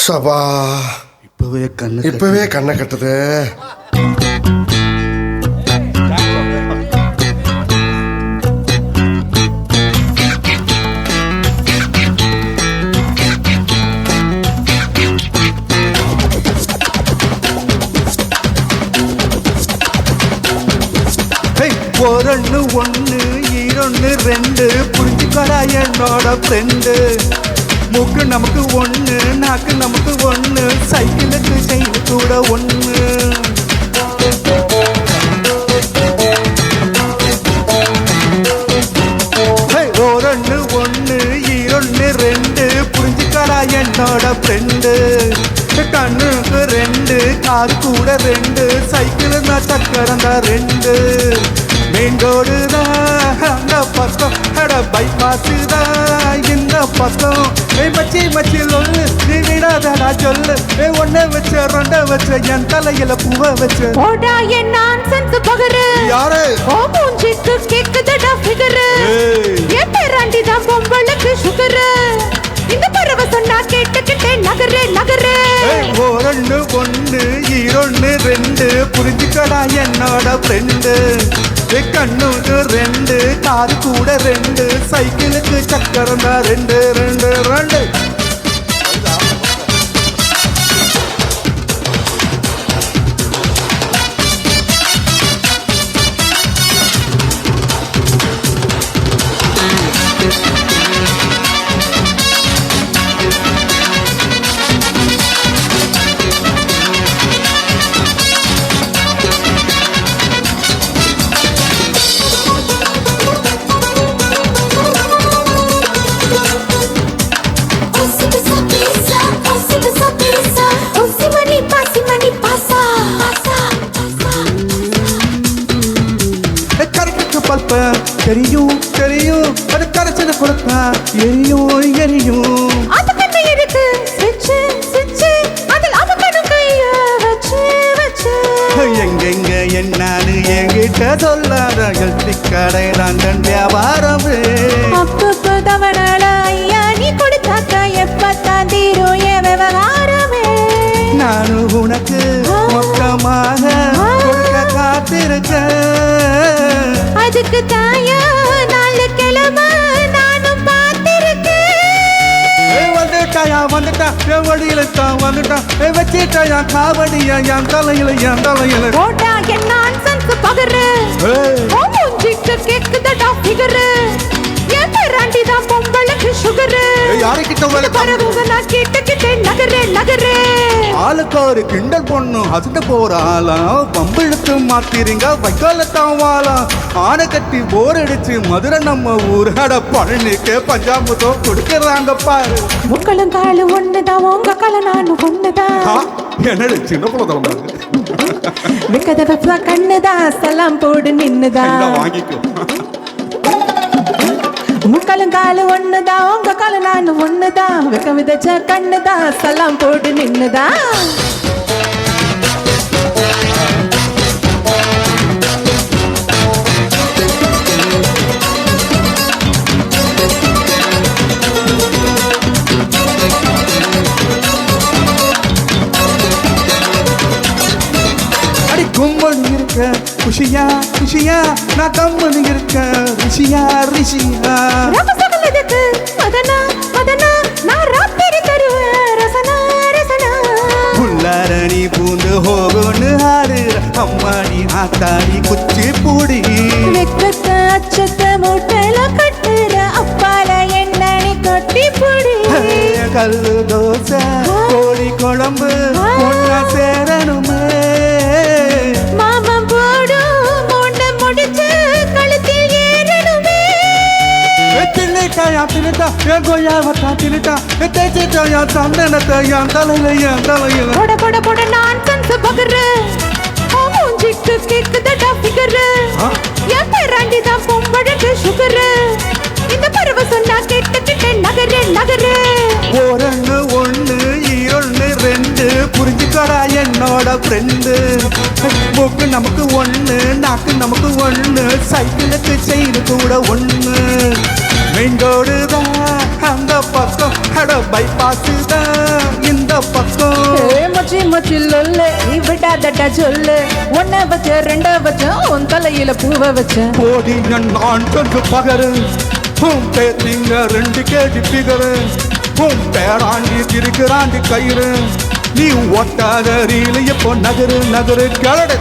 சபா இப்பவே கண்ணை கட்டுது. ஒன்னு ஒன்னு ஈரொன்னு ரெண்டு புரிஞ்சுக்கடா என்னோட ஃப்ரெண்டு. மூக்கு நமக்கு ஒண்ணு, நாக்கு நமக்கு ஒண்ணு, சைக்கிளுக்கு செயின் கூட ஒண்ணு. ஒன்னு ஒன்னு ஈரொன்னு ரெண்டு புரிஞ்சுக்கடா என்னோட ஃப்ரெண்டு. கண்ணுக்கு ரெண்டு, காது கூட ரெண்டு, சைக்கிள் நான் சக்கரம் தான் ரெண்டு. மெயின் ரோடு தான் அந்த பக்கம், பைபாஸ் தான் இந்த பக்கம். மச்சி மச்சி சொல்லு, நீ விடாதடா சொல்லு, ஒன்ன வச்ச ரெண்ட வச்ச என் தலையில பூவ வச்ச. ஓடா என் நான்சென்ஸ் பகரு யாரு ஓ மூஞ்சிக்கு கேக்குதடா ஃபிகரு. என் பேராண்டி தான் பொம்பளுக்கு சுகரு. இந்த பறவை சொன்னா கேட்டுக்கிட்டே நகரு நகரு. ஒன்னு ஒன்னு ஈரொன்னு ரெண்டு புரிஞ்சுக்கடா என்னோட ஃப்ரெண்டு. கண்ணுக்கு ரெண்டு, காது கூட ரெண்டு, சைக்கிளுக்கு சக்கரம் தான் ரெண்டு ரெண்டு ரெண்டு. தெரியும் தெரியும் அது கரைச்சது கொடுத்தா எரியும் எரியும். அது கண்ணை எடுத்து ஸ்விட்ச் ஸ்விட்ச் அதில் அவனும் கைய வச்சு வச்சு. எங்கெங்க என்னான்னு என்கிட்ட சொல்லாத எழுத்தி கடை தான் தன் வியாபாரம். அப்பப்போ தவணால ஐயா நீ கொடுத்தாக்க எப்பத்தான் தீரும் என் விவகாரமே. நானும் உனக்கு மொத்தமாக கொடுக்க காத்திருக்க. அதுக்கு தாயா நாலு கிழமை நானும் பார்த்திருக்கேன். வந்துட்டாயா வந்துட்டா என் வழியில தான் வந்துட்டான். வச்சிட்டாயா காவடியா என் தலையில என் தலையில. ஓடா என் நான்சென்ஸ் பகரு ஓ மூஞ்சிக்கு கேக்குதடா ஃபிகரு. என் பேராண்டி தான் பொம்பளுக்கு சுகரு. யாருக்கிட்ட பறவை நான் கேட்டுக்கிட்டே நகரு நகரு. ஆளுக்கு ஒரு கிண்டல் பொண்ணு அசுத்த போற ஆளா பம்பிழுத்து மாத்திரிங்க வைக்காலத்தான் வாழா. ஆனை கட்டி போர் அடிச்சு மதுரை நம்ம ஊராட பழனிக்கு பஞ்சாபத்தம் கொடுக்கறாங்க பாரு. உங்களும் காலு ஒண்ணுதான் உங்க கால நானும் ஒண்ணுதான். என்னடி சின்ன குழந்தை விக்கத கண்ணுதான் சலாம் போடு நின்னுதான் வாங்கிக்கோ. உங்களும் காலு ஒண்ணுதான் உங்க கால நானும் ஒண்ணுதான். விக்க விதச்ச கண்ணுதான் சலாம் போடு நின்னுதான். கும்பல் இருக்க குஷியா குஷியா நான் கம்மன் இருக்க ரிஷியா ரிஷியா. ரமசகலதுக்கு மதனா மதனா நான் ராத்திரி தருவேன் ரசனா ரசனா. உள்ளார நீ பூந்து ஹோகோன்னு ஆடுற அம்மாடி ஆத்தாடி குச்சி பூடி. வெக்கத்த அச்சத்த மூட்டையில கட்டுற அப்பால எண்ணெய் கொட்டி புடி. கல்லு தோசை கோழி குழம்பு ஒன்னா சேரணுமே. மாமம் போடும் மூண்டை முடிச்சு கழுத்தில் ஏறணுமே. தின்னுட்டாயா தின்னுட்டா என் கொய்யாவத்தா தின்னுட்டா தேய்ச்சிட்டாயா சந்தனத்தை என் தலையில என் தலையில. போட போட போட நான்சென்ஸ் பகரு ஓ மூஞ்சிக்கு கேக்குதடா ஃபிகரு. என் பேராண்டி தான் பொம்பளுக்கு சுகரு. இந்த பறவை சொன்னா கேட்டுக்கிட்டே நகரு நகரு. ஒன்னு ஒன்னு ஈரொன்னு ரெண்டு புரிஞ்சுக்கடா என்னோட ஃப்ரெண்டு. மூக்கு நமக்கு ஒண்ணு, நாக்கு நமக்கு ஒண்ணு, சைக்கிளுக்கு செயின் கூட ஒண்ணு. மெயின் ரோடு தான் அந்த பக்கம், பைபாஸ் தான் இந்த இந்த பக்கம் மச்சி மச்சி லொல்லு நீ விடாதடா சொல்லு ஒன்ன வச்ச ரெண்ட வச்ச உன் தலையில பூவ வச்ச போடி நான் கொஞ்சம் பகரு உன் பேர் நீங்க ரெண்டு கேடி பிகரு உன் பேராண்டி திருக்கிறாண்டி கயிறு நீ ஒட்டாத ரீல எப்போ நகரு நகரு கிளடு